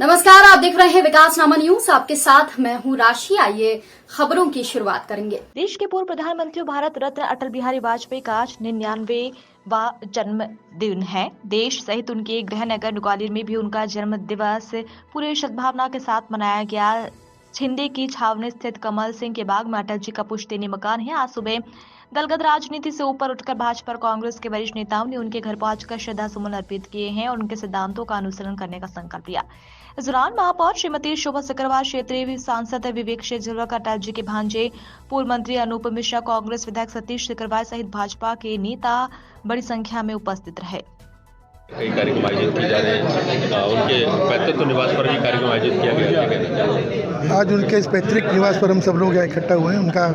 नमस्कार, आप देख रहे हैं विकासनामा न्यूज। आपके साथ मैं हूं राशि। आइए खबरों की शुरुआत करेंगे। देश के पूर्व प्रधानमंत्री भारत रत्न अटल बिहारी वाजपेयी का आज 99वां जन्म दिन है। देश सहित उनके गृहनगर ग्वालियर में भी उनका जन्म दिवस पूरे सद्भावना के साथ मनाया गया। छिंदे की छावनी स्थित कमल सिंह के बाग में अटल जी का पुश्तैनी मकान है। आज सुबह दलगत राजनीति से ऊपर उठकर भाजपा और कांग्रेस के वरिष्ठ नेताओं ने उनके घर पहुंचकर श्रद्धा सुमन अर्पित किए हैं और उनके सिद्धांतों का अनुसरण करने का संकल्प लिया। इस दौरान महापौर श्रीमती शोभा सिकरवार, क्षेत्रीय सांसद विवेक शेजवलकर, अटल जी के भांजे पूर्व मंत्री अनूप मिश्रा, कांग्रेस विधायक सतीश सिकरवार सहित भाजपा के नेता बड़ी संख्या में उपस्थित रहे। कई कार्यक्रम आयोजित किए जा रहे हैं। उनके पैतृक निवास पर भी कार्यक्रम आयोजित किया गया। आज उनके इस पैतृक निवास पर हम सब लोग यहाँ इकट्ठा हुए हैं। उनका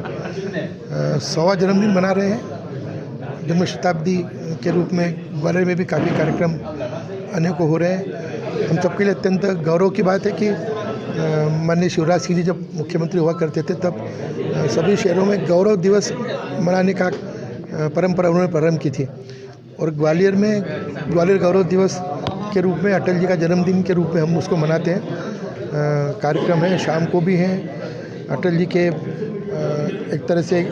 100वां जन्मदिन मना रहे हैं। जन्म शताब्दी के रूप में ग्वालियर में भी काफ़ी कार्यक्रम अनेकों हो रहे हैं। हम सबके लिए अत्यंत गौरव की बात है कि माननीय शिवराज सिंह जी जब मुख्यमंत्री हुआ करते थे तब सभी शहरों में गौरव दिवस मनाने का परंपरा उन्होंने प्रारंभ की थी और ग्वालियर में ग्वालियर गौरव दिवस के रूप में अटल जी का जन्मदिन के रूप में हम उसको मनाते हैं। कार्यक्रम है, शाम को भी हैं। अटल जी के एक तरह से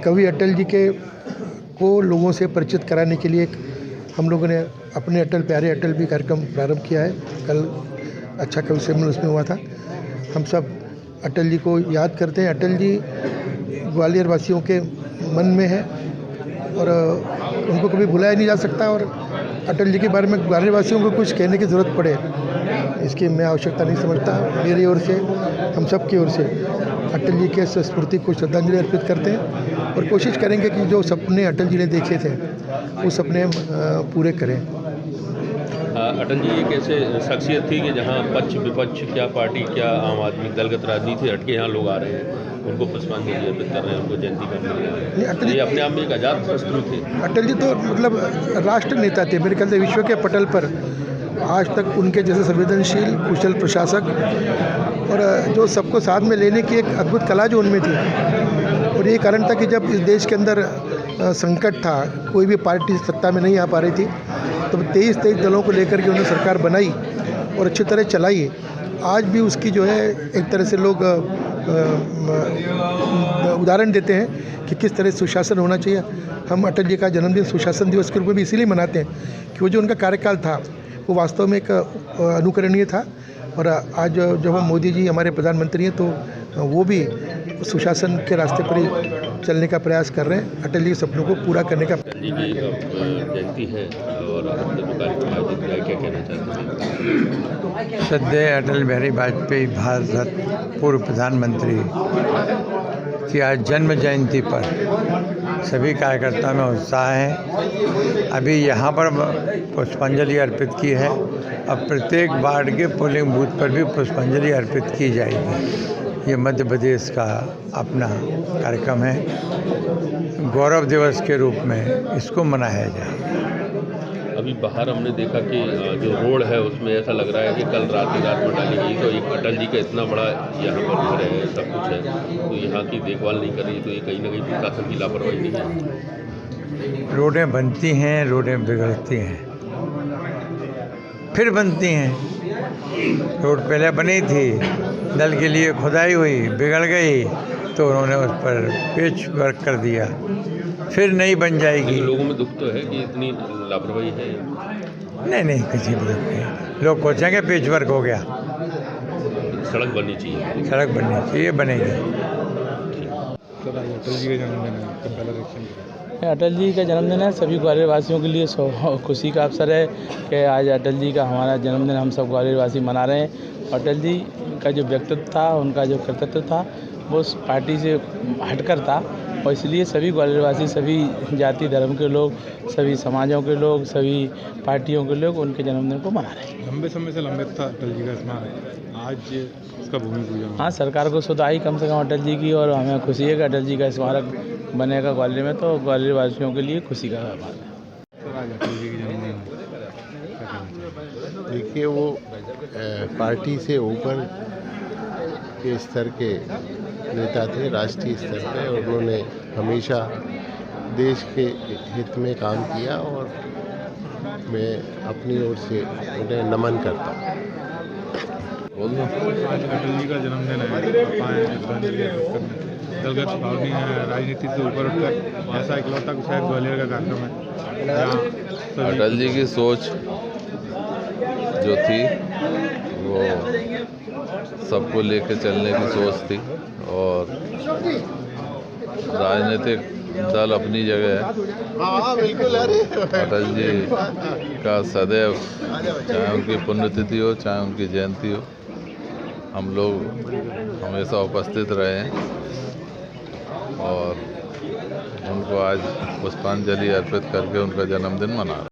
कवि अटल जी के को लोगों से परिचित कराने के लिए हम लोगों ने अपने अटल प्यारे अटल भी कार्यक्रम प्रारंभ किया है। कल अच्छा कवि सम्मेलन उसमें हुआ था। हम सब अटल जी को याद करते हैं। अटल जी ग्वालियर वासियों के मन में है और उनको कभी भुलाया नहीं जा सकता। और अटल जी के बारे में ग्वालियर वासियों को कुछ कहने की ज़रूरत पड़े इसकी मैं आवश्यकता नहीं समझता। मेरी ओर से, हम सब की ओर से अटल जी के स्मृति को श्रद्धांजलि अर्पित करते हैं और कोशिश करेंगे कि जो सपने अटल जी ने देखे थे वो सपने पूरे करें। अटल जी एक ऐसे शख्सियत थी कि जहां पक्ष विपक्ष क्या पार्टी क्या आम आदमी दलगत राजनीति हट के यहाँ लोग आ रहे हैं, उनको पुष्पांजलि अर्पित कर रहे हैं, उनको जयंती कर रहे हैं। अटल जी अपने आप में एक आजाद शत्रु थे। अटल जी तो मतलब राष्ट्र नेता थे। मेरे ख्याल से विश्व के पटल पर आज तक उनके जैसे संवेदनशील, कुशल प्रशासक और जो सबको साथ में लेने की एक अद्भुत कला जो उनमें थी। और ये कारण था कि जब इस देश के अंदर संकट था, कोई भी पार्टी सत्ता में नहीं आ पा रही थी, तो 23 दलों को लेकर के उन्होंने सरकार बनाई और अच्छी तरह चलाई। आज भी उसकी जो है एक तरह से लोग उदाहरण देते हैं कि किस तरह सुशासन होना चाहिए। हम अटल जी का जन्मदिन सुशासन दिवस के रूप में भी इसीलिए मनाते हैं कि वो जो उनका कार्यकाल था वो वास्तव में एक अनुकरणीय था। और आज जब हम मोदी जी हमारे प्रधानमंत्री हैं तो वो भी सुशासन के रास्ते पर ही चलने का प्रयास कर रहे हैं। अटल जी के सपनों को पूरा करने का। अटल जी की जयंती है और आपने जो कार्यक्रम आयोजित किया, क्या कहना चाहते हैं? श्रद्धेय अटल बिहारी वाजपेयी भारत रत्न पूर्व प्रधानमंत्री की आज जन्म जयंती पर सभी कार्यकर्ताओं में उत्साह है। अभी यहाँ पर पुष्पांजलि अर्पित की है। अब प्रत्येक वार्ड के पोलिंग बूथ पर भी पुष्पांजलि अर्पित की जाएगी। ये मध्य प्रदेश का अपना कार्यक्रम है। गौरव दिवस के रूप में इसको मनाया जाएगा। अभी बाहर हमने देखा कि जो रोड है उसमें ऐसा लग रहा है कि कल रात ही रात में डाली गई, तो एक अटल जी का इतना बड़ा यहाँ पर घर है, सब कुछ है, तो यहाँ की देखभाल नहीं कर रही, तो ये कहीं ना कहीं प्रशासन की लापरवाही नहीं है। रोडें बनती हैं, रोडें बिगड़ती हैं, फिर बनती हैं। रोड पहले बनी थी, दल के लिए खुदाई हुई, बिगड़ गई तो उन्होंने उस पर पेच वर्क कर दिया, फिर नहीं बन जाएगी। लोगों में दुख तो है कि इतनी लापरवाही है। नहीं किसी भी दुख नहीं। लोग सोचेंगे पेच वर्क हो गया। सड़क बननी चाहिए। सड़क बननी चाहिए, बनेगी। अटल जी का जन्मदिन है, अटल जी का जन्मदिन है। सभी ग्वालियर वासियों के लिए खुशी का अवसर है कि आज अटल जी का हमारा जन्मदिन हम सब ग्वालियर वासी मना रहे हैं। अटल जी का जो व्यक्तित्व था, उनका जो कर्तृत्व था, वो उस पार्टी से हटकर था और इसलिए सभी ग्वालियर वासी, सभी जाति धर्म के लोग, सभी समाजों के लोग, सभी पार्टियों के लोग उनके जन्मदिन को मना रहे हैं। लंबे समय से लंबित था अटल जी का स्मारक, आज उसका भूमि पूजन। हाँ, सरकार को सुध आई कम से कम अटल जी की, और हमें खुशी है कि अटल जी का स्मारक बनेगा ग्वालियर में, तो ग्वालियर वासियों के लिए खुशी का बात है। आज अटल जी की जन्मदिन देखिए, वो पार्टी से ऊपर के स्तर के नेता थे, राष्ट्रीय स्तर पे, और उन्होंने हमेशा देश के हित में काम किया और मैं अपनी ओर से उन्हें नमन करता हूँ। बोल दो। आज अटल जी का जन्मदिन है, आप आए हैं श्रद्धांजलि अर्पित करने। दलगत भावनी है, राजनीति से ऊपर उठकर ऐसा इकलौता शायद ग्वालियर का कार्यक्रम है जहाँ सभी अटल जी की सोच जो थी वो सबको लेके चलने की सोच थी और राजनीतिक दल अपनी जगह है। अटल जी का सदैव, चाहे उनकी पुण्यतिथि हो चाहे उनकी जयंती हो, हम लोग हमेशा उपस्थित रहे हैं और उनको आज पुष्पांजलि अर्पित करके उनका जन्मदिन मना रहे हैं।